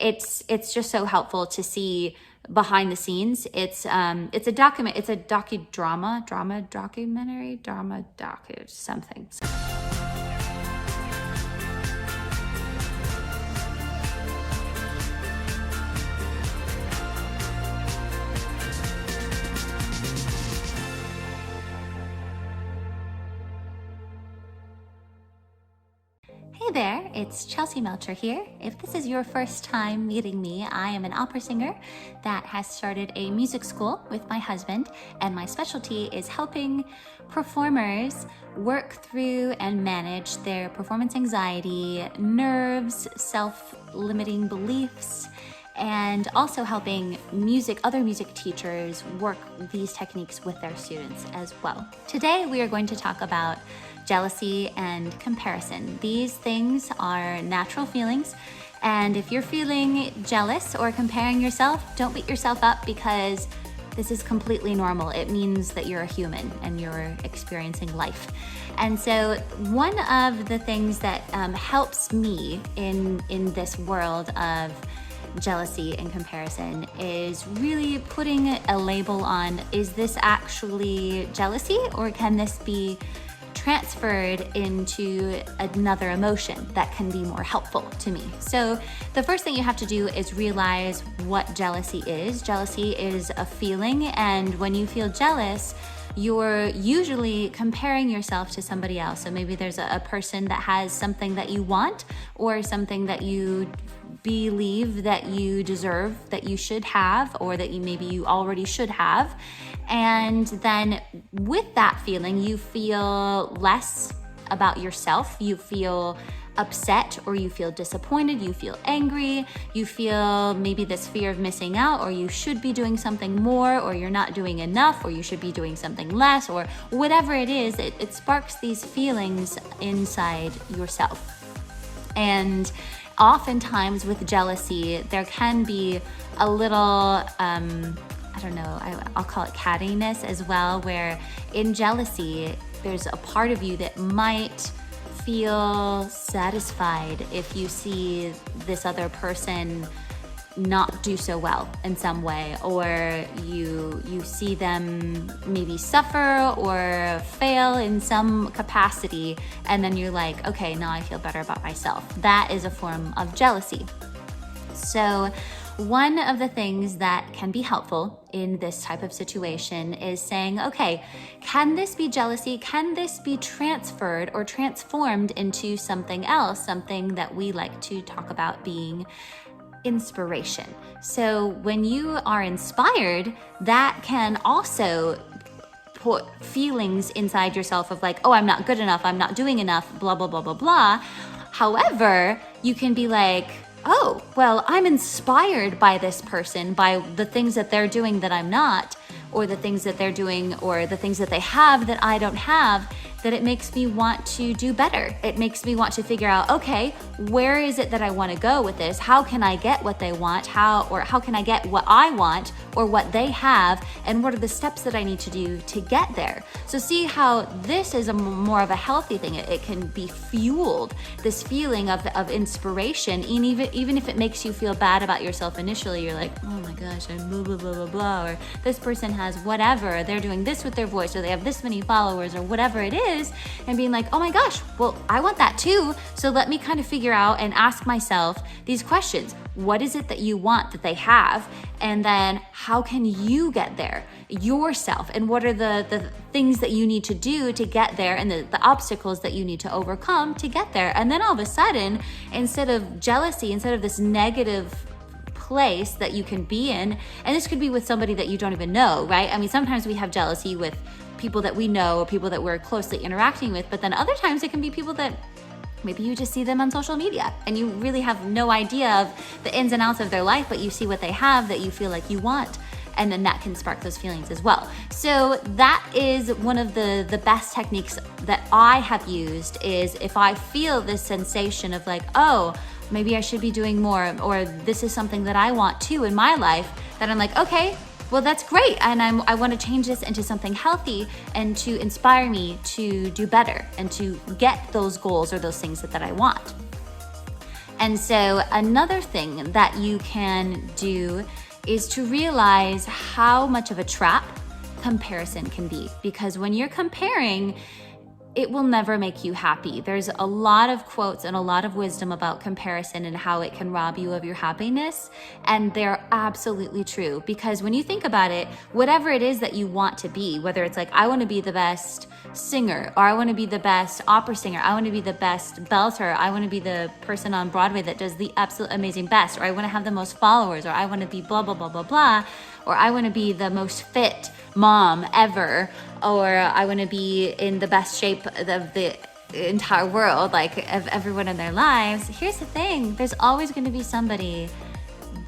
it's just so helpful to see behind the scenes. It's a documentary, something. Hey there, it's Chelsea Melcher here. If this is your first time meeting me, I am an opera singer that has started a music school with my husband, and my specialty is helping performers work through and manage their performance anxiety, nerves, self-limiting beliefs, and also helping other music teachers work these techniques with their students as well. Today, we are going to talk about jealousy and comparison. These things are natural feelings, and if you're feeling jealous or comparing yourself, don't beat yourself up, because this is completely normal. It means that you're a human and you're experiencing life. And so one of the things that helps me in this world of jealousy and comparison is really putting a label on, is this actually jealousy, or can this be transferred into another emotion that can be more helpful to me? So the first thing you have to do is realize what jealousy is. Jealousy is a feeling, and when you feel jealous, you're usually comparing yourself to somebody else. So maybe there's a person that has something that you want, or something that you believe that you deserve, that you should have, or that you already should have. And then with that feeling, you feel less about yourself. You feel upset, or you feel disappointed, you feel angry, you feel maybe this fear of missing out, or you should be doing something more, or you're not doing enough, or you should be doing something less, or whatever it is, it sparks these feelings inside yourself. And oftentimes with jealousy, there can be a little, I'll call it cattiness as well, where in jealousy, there's a part of you that might feel satisfied if you see this other person not do so well in some way, or you see them maybe suffer or fail in some capacity, and then you're like, okay, now I feel better about myself. That is a form of jealousy. So one of the things that can be helpful in this type of situation is saying, okay, can this be jealousy? Can this be transferred or transformed into something else, something that we like to talk about being inspiration? So when you are inspired, that can also put feelings inside yourself of like, oh, I'm not good enough, I'm not doing enough, blah, blah, blah, blah, blah. However, you can be like, oh, well, I'm inspired by this person, by the things that they're doing that I'm not, or the things that they're doing, or the things that they have that I don't have, that it makes me want to do better. It makes me want to figure out, okay, where is it that I want to go with this? How can I get what they want? How can I get what I want or what they have? And what are the steps that I need to do to get there? So see how this is more of a healthy thing. It can be fueled, this feeling of inspiration. And even if it makes you feel bad about yourself initially, you're like, oh my gosh, I'm blah, blah, blah, blah, blah, or this person has whatever, they're doing this with their voice, or they have this many followers, or whatever it is, and being like, oh my gosh, well, I want that too. So let me kind of figure out and ask myself these questions. What is it that you want that they have? And then how can you get there yourself? And what are the things that you need to do to get there, and the obstacles that you need to overcome to get there? And then all of a sudden, instead of jealousy, instead of this negative place that you can be in, and this could be with somebody that you don't even know, right? I mean, sometimes we have jealousy with people that we know or people that we're closely interacting with, but then other times it can be people that maybe you just see them on social media and you really have no idea of the ins and outs of their life, but you see what they have that you feel like you want, and then that can spark those feelings as well. So that is one of the best techniques that I have used, is if I feel this sensation of like, oh, maybe I should be doing more, or this is something that I want too in my life, that I'm like, okay, well, that's great, and I want to change this into something healthy and to inspire me to do better and to get those goals or those things that I want. And so another thing that you can do is to realize how much of a trap comparison can be. Because when you're comparing, it will never make you happy. There's a lot of quotes and a lot of wisdom about comparison and how it can rob you of your happiness. And they're absolutely true, because when you think about it, whatever it is that you want to be, whether it's like, I want to be the best singer, or I want to be the best opera singer, I want to be the best belter, I want to be the person on Broadway that does the absolute amazing best, or I want to have the most followers, or I want to be blah, blah, blah, blah, blah, or I want to be the most fit mom ever, or I want to be in the best shape of the entire world, like of everyone in their lives. Here's the thing, there's always going to be somebody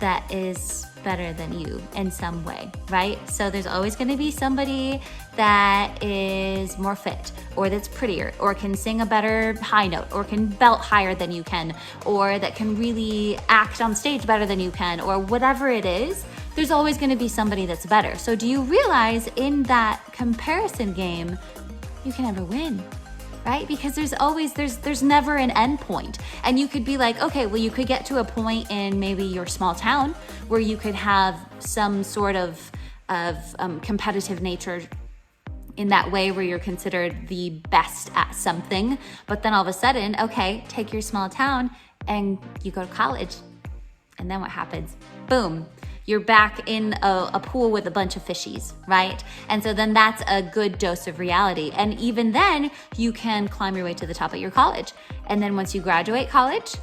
that is better than you in some way, right? So there's always going to be somebody that is more fit, or that's prettier, or can sing a better high note, or can belt higher than you can, or that can really act on stage better than you can, or whatever it is. There's always going to be somebody that's better. So do you realize in that comparison game, you can never win, right? Because there's never an end point. And you could be like, okay, well, you could get to a point in maybe your small town where you could have some sort of competitive nature in that way, where you're considered the best at something. But then all of a sudden, okay, take your small town and you go to college. And then what happens? Boom. You're back in a pool with a bunch of fishies, right? And so then that's a good dose of reality. And even then, you can climb your way to the top of your college. And then once you graduate college,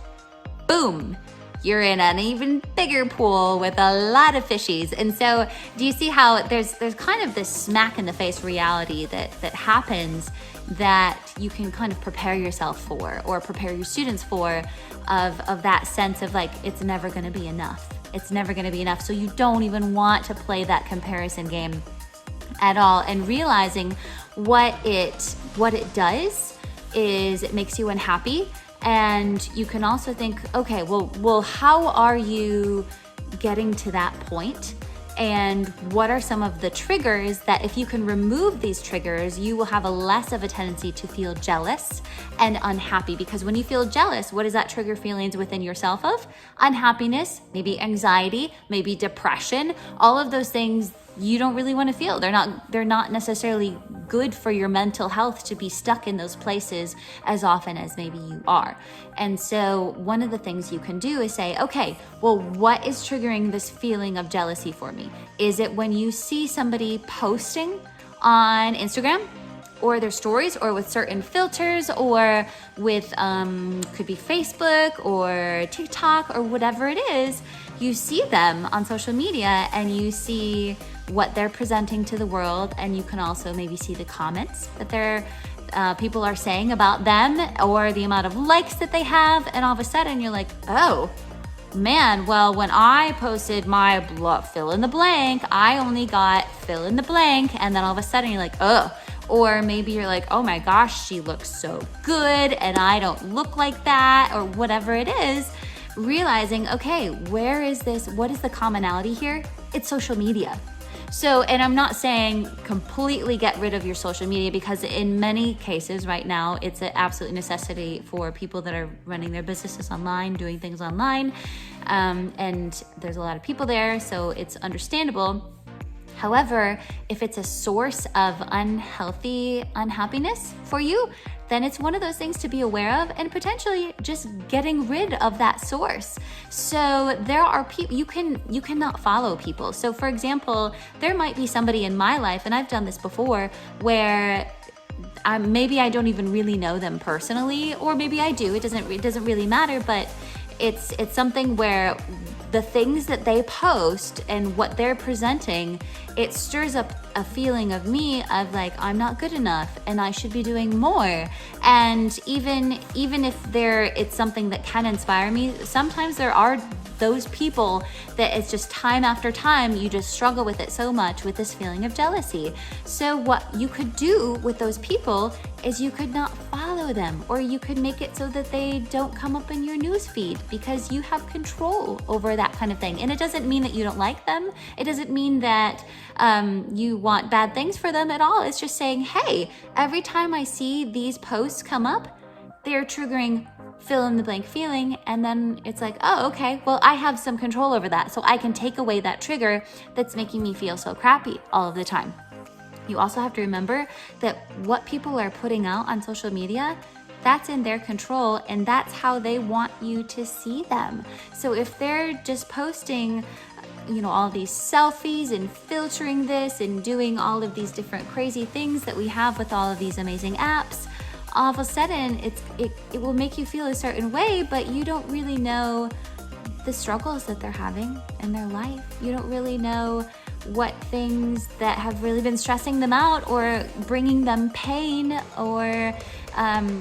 boom, you're in an even bigger pool with a lot of fishies. And so do you see how there's kind of this smack in the face reality that happens, that you can kind of prepare yourself for, or prepare your students for, of that sense of like, it's never going to be enough. It's never going to be enough. So you don't even want to play that comparison game at all. And realizing what it does is it makes you unhappy. And you can also think, okay, well, how are you getting to that point? And what are some of the triggers that, if you can remove these triggers, you will have a less of a tendency to feel jealous and unhappy? Because when you feel jealous, what does that trigger feelings within yourself of? Unhappiness, maybe anxiety, maybe depression, all of those things you don't really want to feel. They're not necessarily good for your mental health to be stuck in those places as often as maybe you are. And so one of the things you can do is say, okay, well, what is triggering this feeling of jealousy for me? Is it when you see somebody posting on Instagram, or their stories, or with certain filters, or with could be Facebook or TikTok or whatever it is? You see them on social media and you see what they're presenting to the world, and you can also maybe see the comments that their people are saying about them, or the amount of likes that they have, and all of a sudden you're like, oh man, well, when I posted my fill in the blank, I only got fill in the blank, and then all of a sudden you're like, oh. Or maybe you're like, oh my gosh, she looks so good and I don't look like that, or whatever it is. Realizing, okay, where is this? What is the commonality here? It's social media. So, and I'm not saying completely get rid of your social media, because in many cases right now, it's an absolute necessity for people that are running their businesses online, doing things online. And there's a lot of people there, so it's understandable. However, if it's a source of unhealthy unhappiness for you, then it's one of those things to be aware of, and potentially just getting rid of that source. So there are people, you cannot follow people. So for example, there might be somebody in my life, and I've done this before, where maybe I don't even really know them personally, or maybe I do, it doesn't really matter, but it's something where the things that they post and what they're presenting, it stirs up a feeling of me of like, I'm not good enough and I should be doing more. And even if it's something that can inspire me, sometimes there are those people that it's just time after time, you just struggle with it so much, with this feeling of jealousy. So what you could do with those people is you could not follow them, or you could make it so that they don't come up in your news feed, because you have control over that kind of thing. And it doesn't mean that you don't like them. It doesn't mean that you want bad things for them at all. It's just saying, hey, every time I see these posts come up, they're triggering fill in the blank feeling, and then it's like, oh, okay, well, I have some control over that, so I can take away that trigger that's making me feel so crappy all of the time. You also have to remember that what people are putting out on social media, that's in their control, and that's how they want you to see them. So if they're just posting, all these selfies and filtering this and doing all of these different crazy things that we have with all of these amazing apps, all of a sudden it will make you feel a certain way, but you don't really know the struggles that they're having in their life. You don't really know what things that have really been stressing them out or bringing them pain or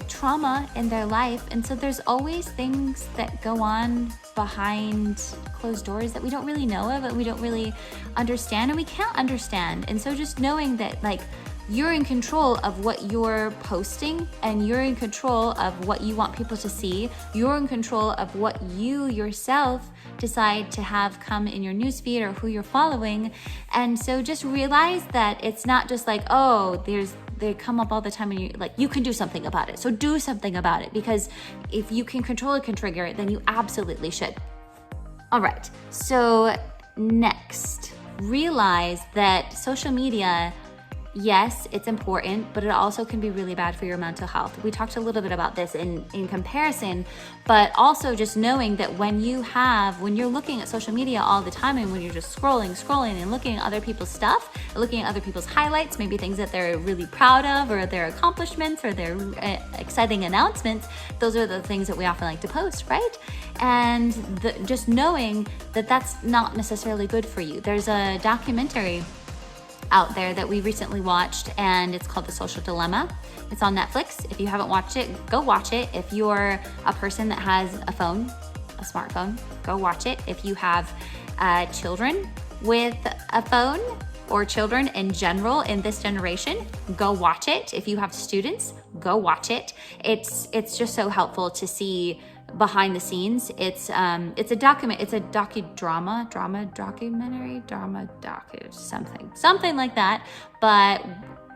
trauma in their life. And so there's always things that go on behind closed doors that we don't really know of, and we don't really understand, and we can't understand. And so just knowing that, like, you're in control of what you're posting, and you're in control of what you want people to see. You're in control of what you yourself decide to have come in your newsfeed or who you're following. And so just realize that it's not just like, oh, they come up all the time, and you can do something about it. So do something about it, because if you can control it, can trigger it, then you absolutely should. All right, so next, realize that social media, yes, it's important, but it also can be really bad for your mental health. We talked a little bit about this in comparison, but also just knowing that when you're looking at social media all the time, and when you're just scrolling and looking at other people's stuff, looking at other people's highlights, maybe things that they're really proud of, or their accomplishments, or their exciting announcements, those are the things that we often like to post, right? And just knowing that that's not necessarily good for you. There's a documentary out there that we recently watched, and it's called The Social Dilemma. It's on Netflix. If you haven't watched it, go watch it. If you're a person that has a smartphone, go watch it. If you have children with a phone, or children in general in this generation, go watch it. If you have students, go watch it. It's just so helpful to see behind the scenes. It's a something like that. But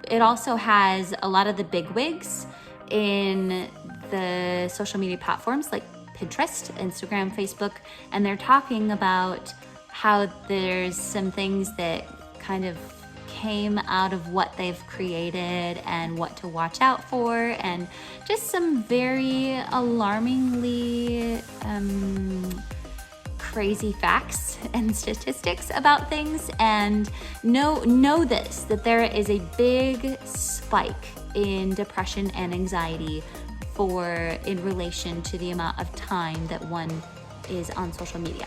it also has a lot of the bigwigs in the social media platforms like Pinterest, Instagram, Facebook, and they're talking about how there's some things that kind of came out of what they've created and what to watch out for, and just some very alarmingly crazy facts and statistics about things. And know this, that there is a big spike in depression and anxiety in relation to the amount of time that one is on social media.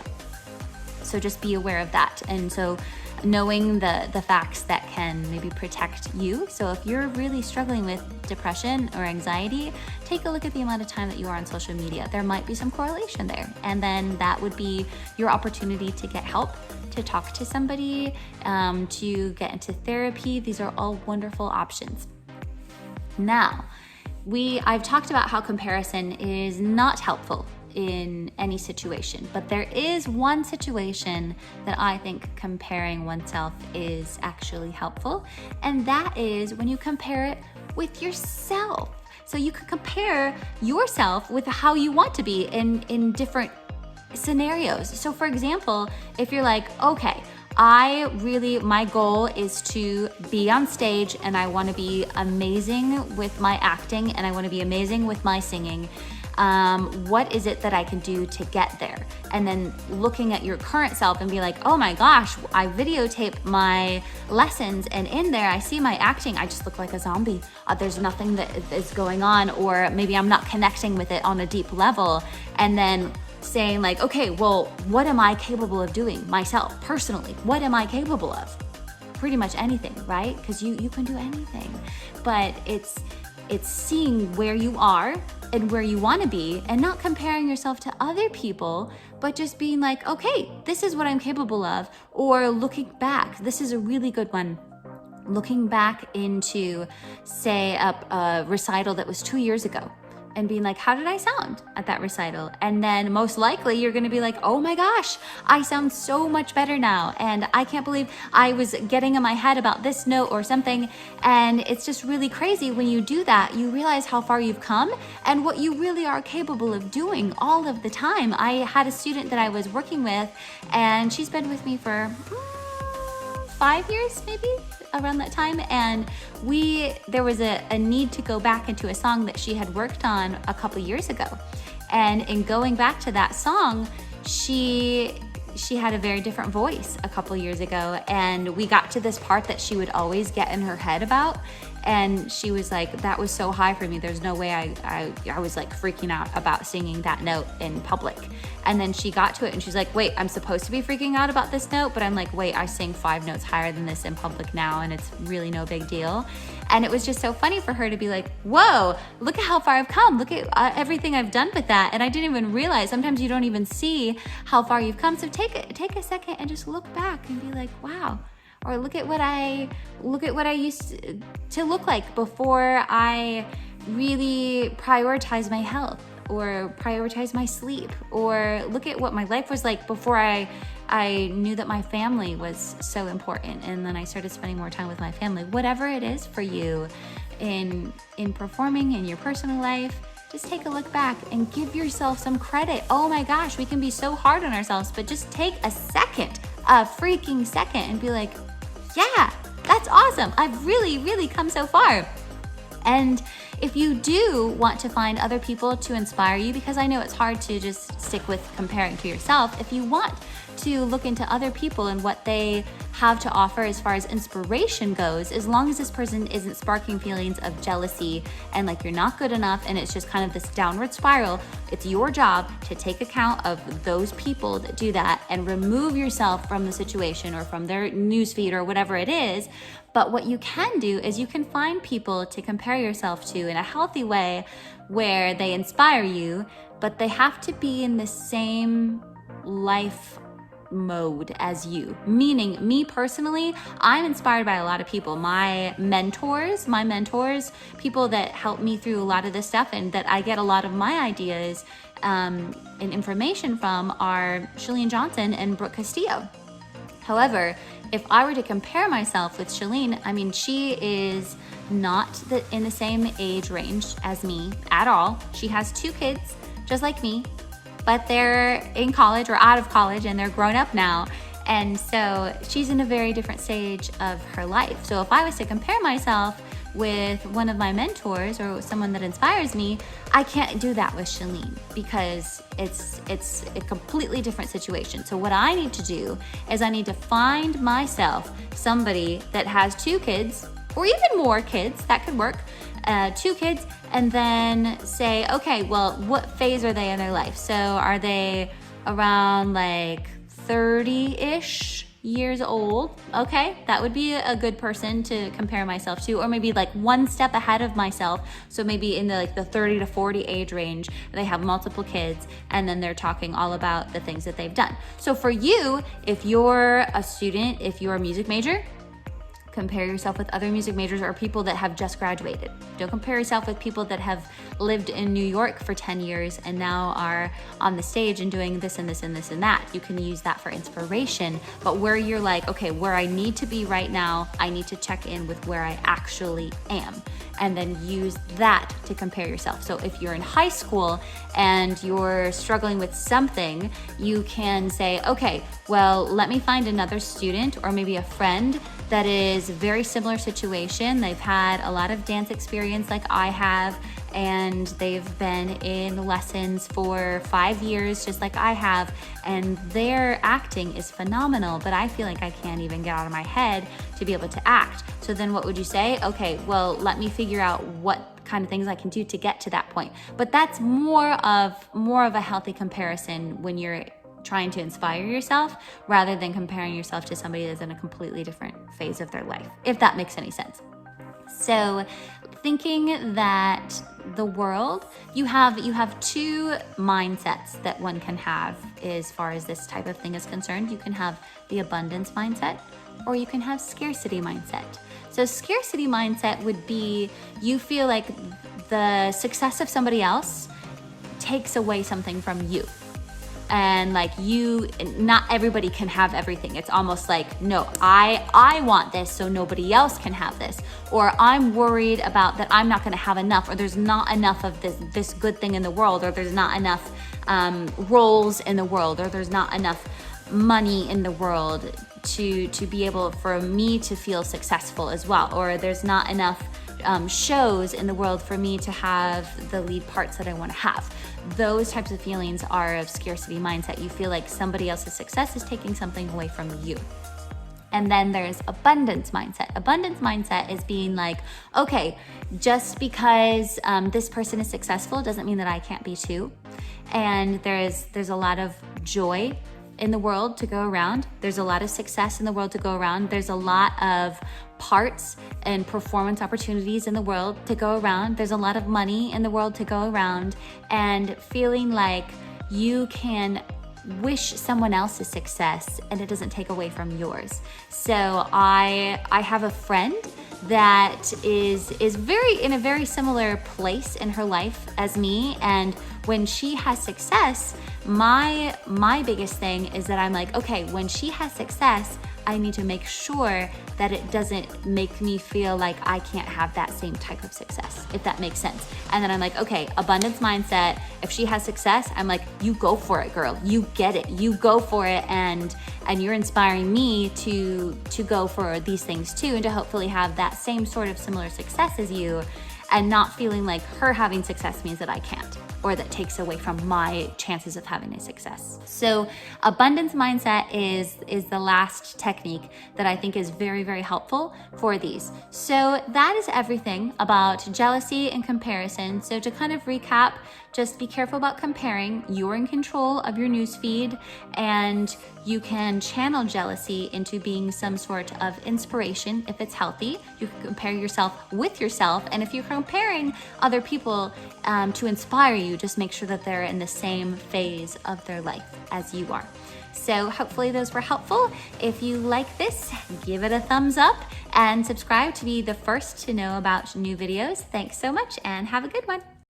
So just be aware of that. And so knowing the facts that can maybe protect you. So if you're really struggling with depression or anxiety, take a look at the amount of time that you are on social media. There might be some correlation there. And then that would be your opportunity to get help, to talk to somebody, to get into therapy. These are all wonderful options. Now, I've talked about how comparison is not helpful in any situation, but there is one situation that I think comparing oneself is actually helpful, and that is when you compare it with yourself. So you can compare yourself with how you want to be in different scenarios. So for example, if you're like, okay, my goal is to be on stage, and I want to be amazing with my acting, and I want to be amazing with my singing. What is it that I can do to get there? And then looking at your current self and be like, oh my gosh, I videotape my lessons, and in there I see my acting. I just look like a zombie. There's nothing that is going on, or maybe I'm not connecting with it on a deep level. And then saying like, okay, well, what am I capable of doing myself personally? What am I capable of? Pretty much anything, right? Because you can do anything. But it's seeing where you are and where you want to be, and not comparing yourself to other people, but just being like, okay, this is what I'm capable of. Or looking back, this is a really good one. Looking back into, say, a recital that was 2 years ago, and being like, how did I sound at that recital? And then most likely you're gonna be like, oh my gosh, I sound so much better now. And I can't believe I was getting in my head about this note or something. And it's just really crazy when you do that, you realize how far you've come and what you really are capable of doing all of the time. I had a student that I was working with, and she's been with me for 5 years, maybe around that time. And there was a need to go back into a song that she had worked on a couple years ago. And in going back to that song, she had a very different voice a couple years ago. And we got to this part that she would always get in her head about. And she was like, that was so high for me. There's no way I was like freaking out about singing that note in public. And then she got to it and she's like, wait, I'm supposed to be freaking out about this note, but I'm like, wait, I sing 5 notes higher than this in public now, and it's really no big deal. And it was just so funny for her to be like, whoa, look at how far I've come. Look at everything I've done with that. And I didn't even realize, sometimes you don't even see how far you've come. So take a second and just look back and be like, wow. Or look at what I used to look like before I really prioritized my health, or prioritize my sleep, or look at what my life was like before I knew that my family was so important, and then I started spending more time with my family. Whatever it is for you in performing in your personal life, just take a look back and give yourself some credit. Oh my gosh, we can be so hard on ourselves, but just take a freaking second and be like, yeah, that's awesome. I've really, really come so far. And if you do want to find other people to inspire you, because I know it's hard to just stick with comparing to yourself, if you want to look into other people and what they have to offer as far as inspiration goes, as long as this person isn't sparking feelings of jealousy and like you're not good enough and it's just kind of this downward spiral, it's your job to take account of those people that do that and remove yourself from the situation or from their newsfeed or whatever it is. But what you can do is you can find people to compare yourself to in a healthy way where they inspire you, but they have to be in the same life mode as you. Meaning, me personally, I'm inspired by a lot of people. My mentors, people that help me through a lot of this stuff and that I get a lot of my ideas and information from are Chalene Johnson and Brooke Castillo. However, if I were to compare myself with Chalene, I mean, she is not in the same age range as me at all. She has 2 kids, just like me, but they're in college or out of college and they're grown up now. And so she's in a very different stage of her life. So if I was to compare myself with one of my mentors or someone that inspires me, I can't do that with Chalene because it's a completely different situation. So what I need to do is I need to find myself somebody that has 2 kids or even more kids, that could work, 2 kids, and then say, okay, well, what phase are they in their life? So are they around like 30-ish years old? Okay, that would be a good person to compare myself to, or maybe like one step ahead of myself. So maybe in the 30 to 40 age range, they have multiple kids, and then they're talking all about the things that they've done. So for you, if you're a student, if you're a music major, compare yourself with other music majors or people that have just graduated. Don't compare yourself with people that have lived in New York for 10 years and now are on the stage and doing this and this and this and that. You can use that for inspiration, but where you're like, okay, where I need to be right now, I need to check in with where I actually am, and then use that to compare yourself. So if you're in high school and you're struggling with something, you can say, okay, well, let me find another student or maybe a friend that is a very similar situation. They've had a lot of dance experience like I have, and they've been in lessons for 5 years just like I have, and their acting is phenomenal, but I feel like I can't even get out of my head to be able to act. So then what would you say? Okay, well, let me figure out what kind of things I can do to get to that point. But that's more of a healthy comparison when you're trying to inspire yourself rather than comparing yourself to somebody that's in a completely different phase of their life, if that makes any sense. So thinking that the world, you have 2 mindsets that one can have as far as this type of thing is concerned. You can have the abundance mindset or you can have scarcity mindset. So scarcity mindset would be you feel like the success of somebody else takes away something from you. And like not everybody can have everything. It's almost like, no, I want this, so nobody else can have this. Or I'm worried about that I'm not gonna have enough, or there's not enough of this good thing in the world, or there's not enough roles in the world, or there's not enough money in the world to be able for me to feel successful as well. Or there's not enough shows in the world for me to have the lead parts that I want to have. Those types of feelings are of scarcity mindset. You feel like somebody else's success is taking something away from you. And then there's abundance mindset. Abundance mindset is being like, okay, just because this person is successful doesn't mean that I can't be too. And there's a lot of joy in the world to go around. There's a lot of success in the world to go around. There's a lot of parts and performance opportunities in the world to go around. There's a lot of money in the world to go around, and feeling like you can wish someone else's success and it doesn't take away from yours. So I have a friend that is very in a very similar place in her life as me, and when she has success, my biggest thing is that I'm like, okay, when she has success, I need to make sure that it doesn't make me feel like I can't have that same type of success, if that makes sense. And then I'm like, okay, abundance mindset, if she has success, I'm like, you go for it, girl. You get it. You go for it, and you're inspiring me to go for these things too, and to hopefully have that same sort of similar success as you, and not feeling like her having success means that I can't, or that takes away from my chances of having a success. So abundance mindset is the last technique that I think is very, very helpful for these. So that is everything about jealousy and comparison. So to kind of recap, just be careful about comparing. You're in control of your newsfeed, and you can channel jealousy into being some sort of inspiration if it's healthy. You can compare yourself with yourself, and if you're comparing other people to inspire you, just make sure that they're in the same phase of their life as you are. So hopefully those were helpful. If you like this, give it a thumbs up and subscribe to be the first to know about new videos. Thanks so much, and have a good one.